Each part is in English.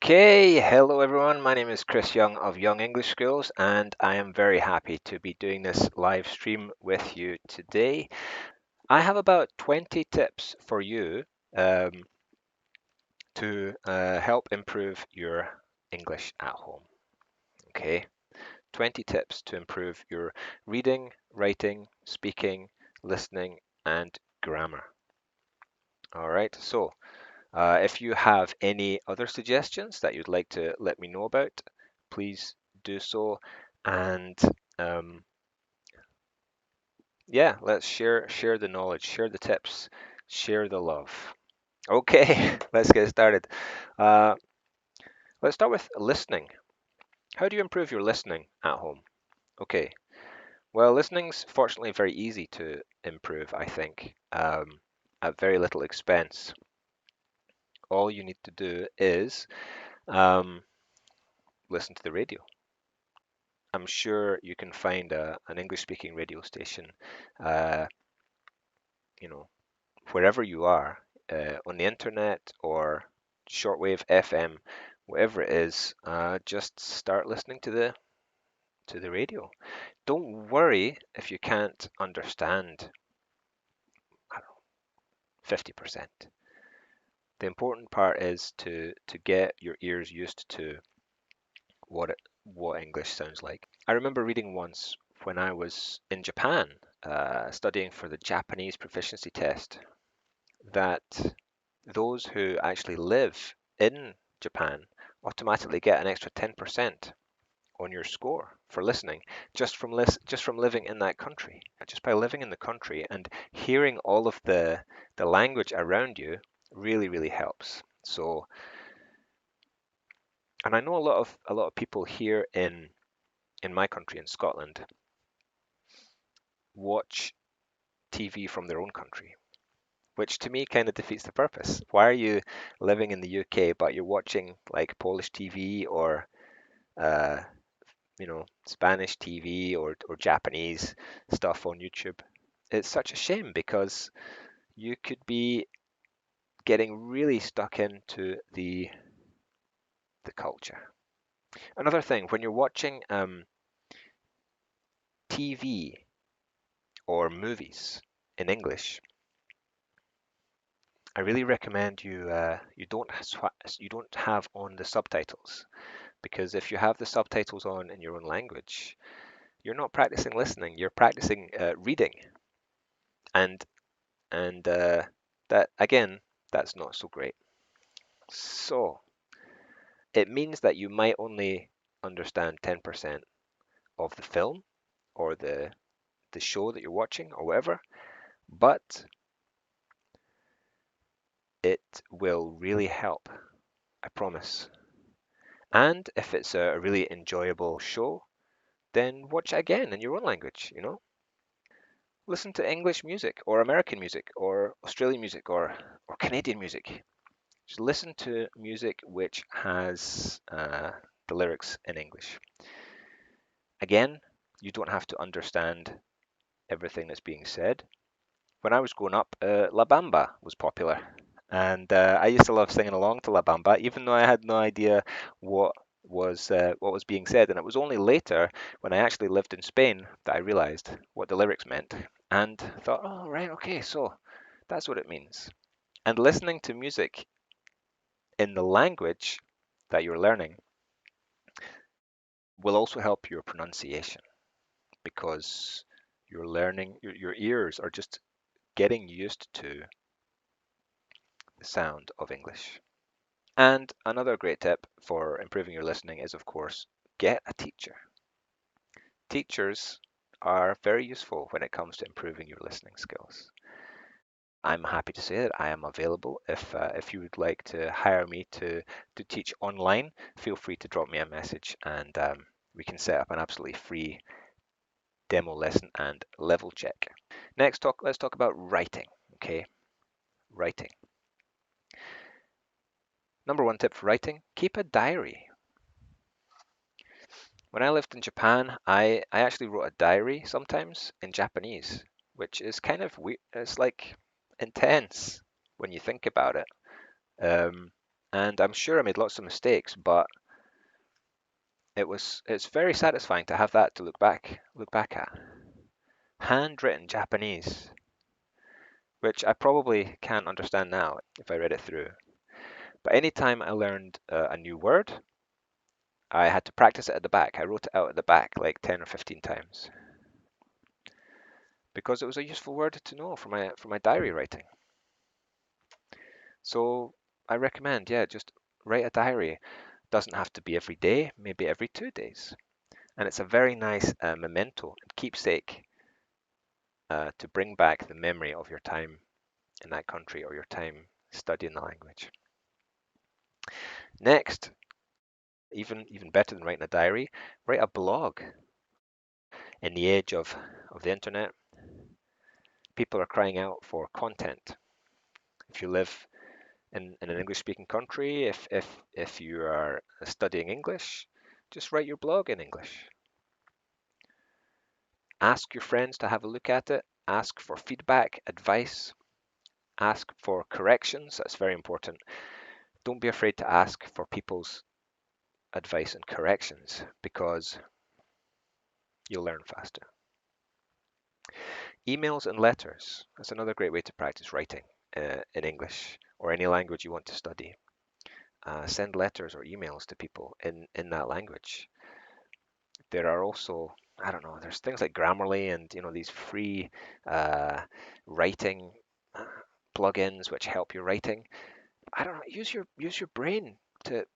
Okay, hello everyone. My name is Chris Young of Young English Schools, and I am very happy to be doing this live stream with you today. I have about 20 tips for you um, to help improve your English at home. Okay, 20 tips to improve your reading, writing, speaking, listening, and grammar. All right, so if you have any other suggestions that you'd like to let me know about, please do so. And um, yeah, let's share the knowledge, share the tips, share the love. Okay, let's get started. Uh, let's start with listening. How do you improve your listening at home? Okay, well, listening's fortunately very easy to improve, I think, at very little expense. All you need to do is um, listen to the radio. I'm sure you can find an English-speaking radio station, uh, you know, wherever you are, on the internet or shortwave FM, whatever it is. Just start listening to the radio. Don't worry if you can't understand, I don't know, 50%. The important part is to get your ears used to what English sounds like. I remember reading once when I was in Japan, studying for the Japanese proficiency test, that those who actually live in Japan automatically get an extra 10% on your score for listening just from living in that country. Just by living in the country and hearing all of the language around you really helps. So, and I know a lot of people here in my country in Scotland watch TV from their own country, which to me kind of defeats the purpose. Why are you living in the UK but you're watching like Polish TV or uh, Spanish TV or Japanese stuff on YouTube? It's such a shame because you could be getting really stuck into the culture. Another thing, when you're watching TV or movies in English, I really recommend you don't have on the subtitles, because if you have the subtitles on in your own language, you're not practicing listening. You're practicing reading, and and that again, that's not so great. So it means that you might only understand 10% of the film or the show that you're watching or whatever, but it will really help. I promise. And if it's a really enjoyable show, then watch it again in your own language. Listen to English music or American music or Australian music or Canadian music. Just listen to music which has the lyrics in English. Again, you don't have to understand everything that's being said. When I was growing up, La Bamba was popular, and I used to love singing along to La Bamba, even though I had no idea what what was being said. And it was only later, when I actually lived in Spain, that I realized what the lyrics meant, and thought, oh right, okay, so that's what it means. And listening to music in the language that you're learning will also help your pronunciation, because you're learning, your ears are just getting used to the sound of English. And another great tip for improving your listening is, of course, get a teacher. Teachers are very useful when it comes to improving your listening skills. I'm happy to say that I am available. If you would like to hire me to teach online, feel free to drop me a message, and we can set up an absolutely free demo lesson and level check. Let's talk about writing. Okay, writing. Number one tip for writing: keep a diary. When I lived in Japan, I actually wrote a diary sometimes in Japanese, which is kind of weird. It's like intense when you think about it. Um, And I'm sure I made lots of mistakes, but it's very satisfying to have that to look back at. Handwritten Japanese, which I probably can't understand now if I read it through. But anytime I learned a new word, I had to practice it at the back. I wrote it out at the back like 10 or 15 times because it was a useful word to know for my diary writing. So I recommend, yeah, just write a diary. Doesn't have to be every day, maybe every 2 days. And it's a very nice memento and keepsake to bring back the memory of your time in that country or your time studying the language. Next, even better than writing a diary, write a blog. In the age of the internet, people are crying out for content. If you live in an English-speaking country, if you are studying English, just write your blog in English. Ask your friends to have a look at it. Ask for feedback, advice. Ask for corrections. That's very important. Don't be afraid to ask for people's advice and corrections because you'll learn faster. Emails and letters. That's another great way to practice writing in English or any language you want to study. Send letters or emails to people in that language. There are also, I don't know, there's things like Grammarly and these free uh, writing plugins which help your writing. I don't know, use your brain to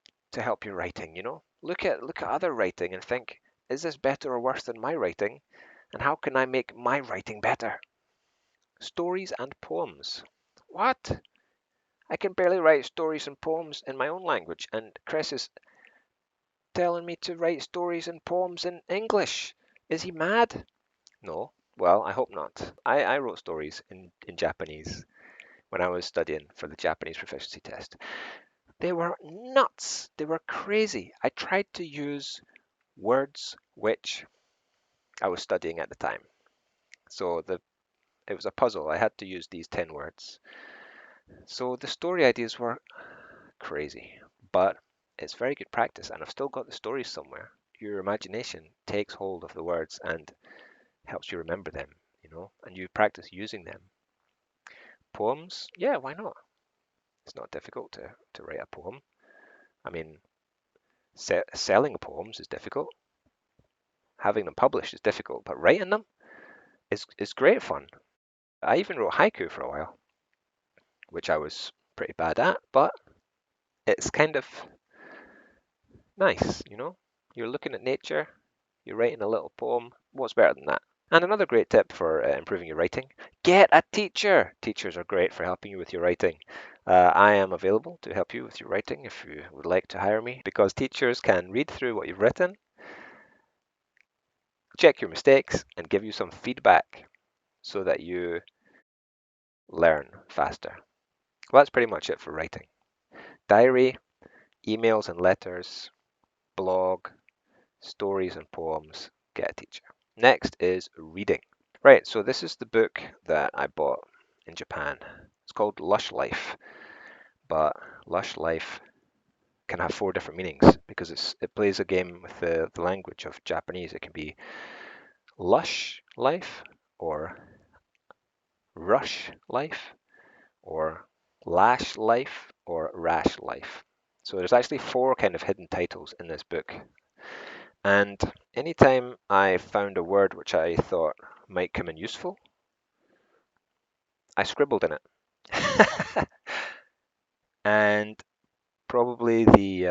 help your writing. Look at other writing and think, is this better or worse than my writing? And how can I make my writing better? Stories and poems. What? I can barely write stories and poems in my own language, and Chris is telling me to write stories and poems in English. Is he mad? No. Well, I hope not. I wrote stories in Japanese when I was studying for the Japanese proficiency test. They were nuts. They were crazy. I tried to use words which I was studying at the time. So it was a puzzle. I had to use these 10 words. So the story ideas were crazy, but it's very good practice, and I've still got the stories somewhere. Your imagination takes hold of the words and helps you remember them, and you practice using them. Poems, yeah, why not? It's not difficult to write a poem. I mean, selling poems is difficult. Having them published is difficult, but writing them is great fun. I even wrote haiku for a while, which I was pretty bad at, but it's kind of nice. You're looking at nature, you're writing a little poem. What's better than that? And another great tip for improving your writing, get a teacher. Teachers are great for helping you with your writing. I am available to help you with your writing if you would like to hire me, because teachers can read through what you've written, check your mistakes, and give you some feedback so that you learn faster. Well, that's pretty much it for writing. Diary, emails and letters, blog, stories and poems, get a teacher. Next is reading. Right, so this is the book that I bought in Japan. It's called Lush Life, but Lush Life can have 4 different meanings because it plays a game with the language of Japanese. It can be lush life or rush life or lash life or rash life. So there's actually 4 kind of hidden titles in this book. And anytime I found a word which I thought might come in useful, I scribbled in it. And probably the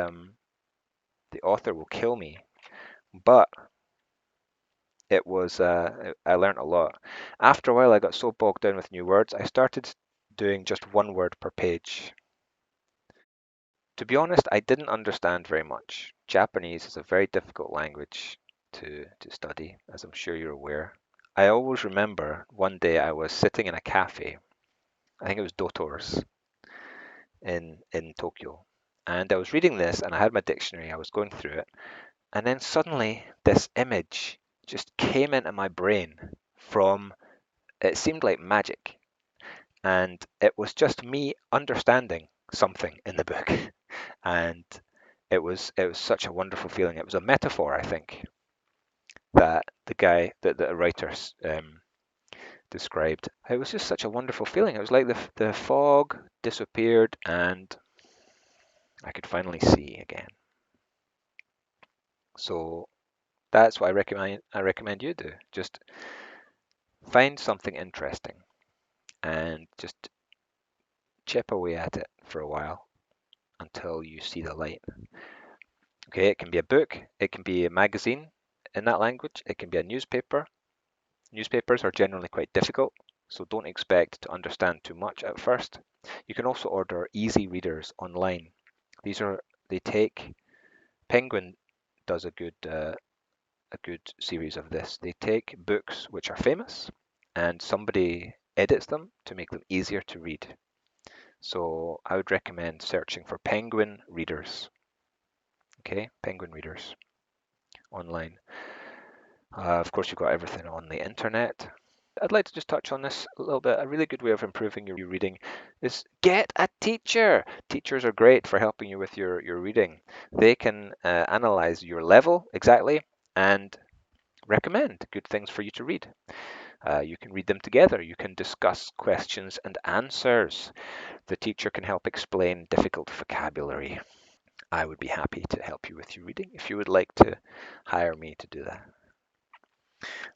author will kill me, but I learned a lot. After a while, I got so bogged down with new words, I started doing just one word per page. To be honest, I didn't understand very much. Japanese is a very difficult language to study, as I'm sure you're aware. I always remember one day I was sitting in a cafe. I think it was Dotor's in Tokyo. And I was reading this and I had my dictionary, I was going through it, and then suddenly this image just came into my brain from, it seemed like magic. And it was just me understanding something in the book. And it was such a wonderful feeling. It was a metaphor, I think, that the writers described. It was just such a wonderful feeling. It was like the fog disappeared and I could finally see again. So that's what I recommend you do. Just find something interesting and just chip away at it for a while until you see the light. Okay, it can be a book, it can be a magazine in that language, it can be a newspaper. Newspapers are generally quite difficult, so don't expect to understand too much at first. You can also order easy readers online. They take Penguin does a good series of this. They take books which are famous and somebody edits them to make them easier to read. So I would recommend searching for Penguin readers. Okay, Penguin readers online. Of course, you've got everything on the internet. I'd like to just touch on this a little bit. A really good way of improving your reading is get a teacher. Teachers are great for helping you with your reading. They can analyze your level exactly and recommend good things for you to read. You can read them together. You can discuss questions and answers. The teacher can help explain difficult vocabulary. I would be happy to help you with your reading if you would like to hire me to do that.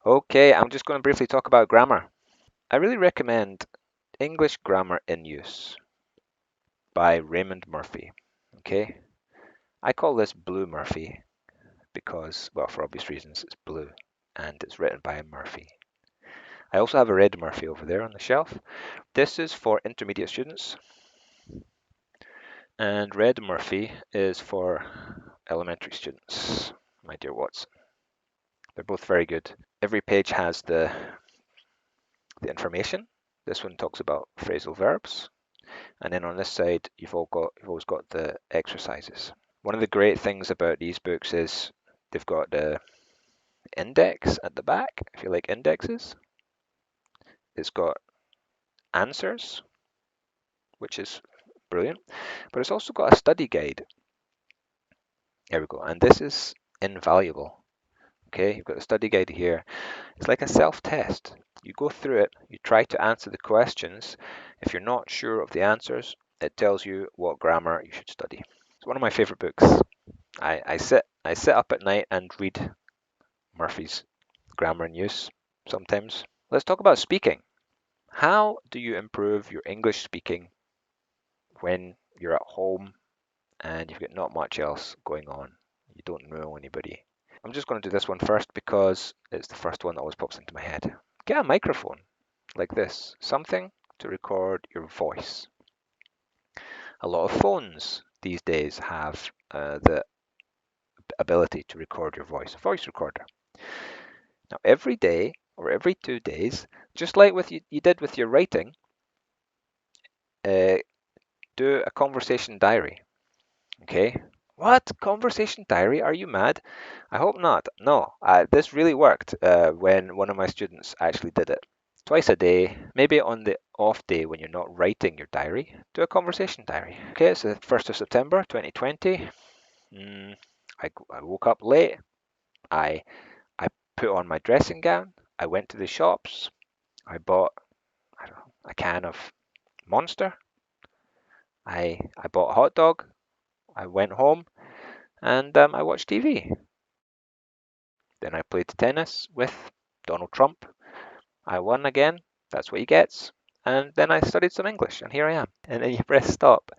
Okay, I'm just going to briefly talk about grammar. I really recommend English Grammar in Use by Raymond Murphy. Okay, I call this Blue Murphy because, well, for obvious reasons, it's blue and it's written by Murphy. I also have a red Murphy over there on the shelf. This is for intermediate students, and red Murphy is for elementary students, my dear Watson. They're both very good. Every page has the information. This one talks about phrasal verbs, and then on this side you've always got the exercises. One of the great things about these books is they've got the index at the back, if you like indexes. It's got answers, which is brilliant, but it's also got a study guide. There we go, and this is invaluable. Okay, you've got the study guide here. It's like a self-test. You go through it, you try to answer the questions. If you're not sure of the answers, it tells you what grammar you should study. It's one of my favorite books. I sit up at night and read Murphy's Grammar in Use sometimes. Let's talk about speaking. How do you improve your English speaking when you're at home and you've got not much else going on? You don't know anybody. I'm just going to do this one first because it's the first one that always pops into my head. Get a microphone like this, something to record your voice. A lot of phones these days have the ability to record your voice, a voice recorder. Now, every day or every 2 days, just like you did with your writing, do a conversation diary. Okay? What? Conversation diary? Are you mad? I hope not. No, this really worked when one of my students actually did it. Twice a day, maybe on the off day when you're not writing your diary, do a conversation diary. Okay, it's the 1st of September 2020. I woke up late. I I put on my dressing gown. I went to the shops. I bought, I don't know, a can of Monster. I bought a hot dog. I went home and I watched TV. Then I played tennis with Donald Trump. I won again. That's what he gets. And then I studied some English, and here I am. And then you press stop,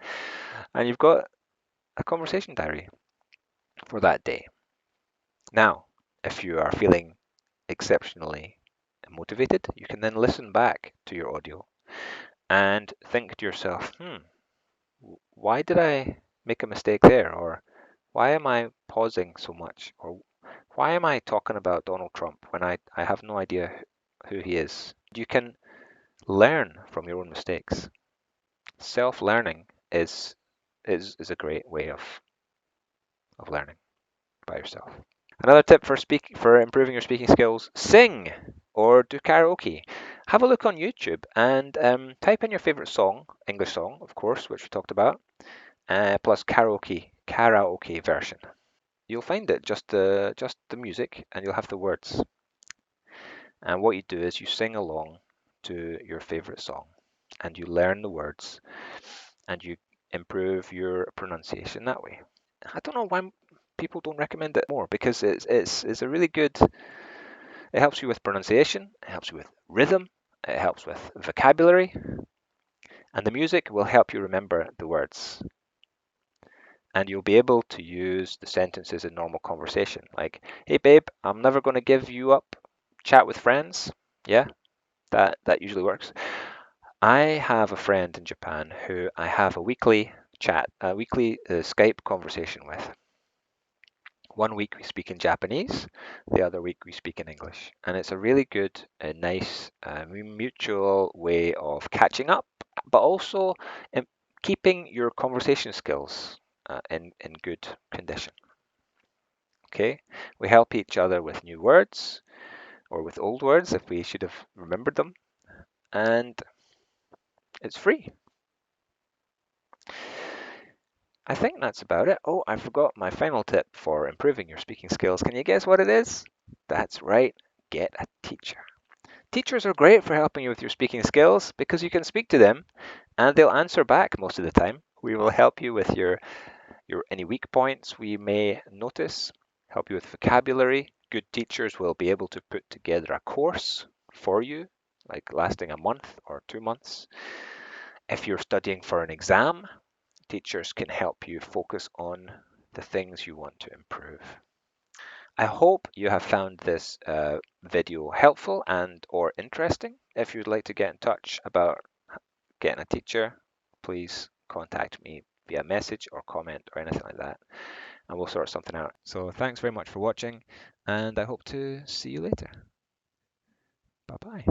and you've got a conversation diary for that day. Now, if you are feeling exceptionally motivated, you can then listen back to your audio and think to yourself, why did I make a mistake there? Or why am I pausing so much? Or why am I talking about Donald Trump when I have no idea who he is? You can learn from your own mistakes. Self-learning is a great way of learning by yourself. Another tip for improving your speaking skills: sing or do karaoke. Have a look on YouTube and type in your favorite song, English song, of course, which we talked about, plus karaoke version. You'll find it just the music, and you'll have the words. And what you do is you sing along to your favorite song, and you learn the words, and you improve your pronunciation that way. I don't know why people don't recommend it more, because it's a really good. It helps you with pronunciation, it helps you with rhythm, it helps with vocabulary, and the music will help you remember the words. And you'll be able to use the sentences in normal conversation, like, "Hey babe, I'm never going to give you up." Chat with friends. Yeah, that usually works. I have a friend in Japan who I have a weekly chat, a weekly Skype conversation with. One week we speak in Japanese, the other week we speak in English. And it's a really good, nice, mutual way of catching up, but also um, keeping your conversation skills in good condition. Okay, we help each other with new words or with old words if we should have remembered them, and it's free. I think that's about it. Oh, I forgot my final tip for improving your speaking skills. Can you guess what it is? That's right, get a teacher. Teachers are great for helping you with your speaking skills because you can speak to them and they'll answer back most of the time. We will help you with your any weak points we may notice, help you with vocabulary. Good teachers will be able to put together a course for you, like lasting a month or 2 months. If you're studying for an exam, teachers can help you focus on the things you want to improve. I hope you have found this video helpful and or interesting. If you'd like to get in touch about getting a teacher, please contact me via message or comment or anything like that, and we'll sort something out. So thanks very much for watching, and I hope to see you later. Bye bye.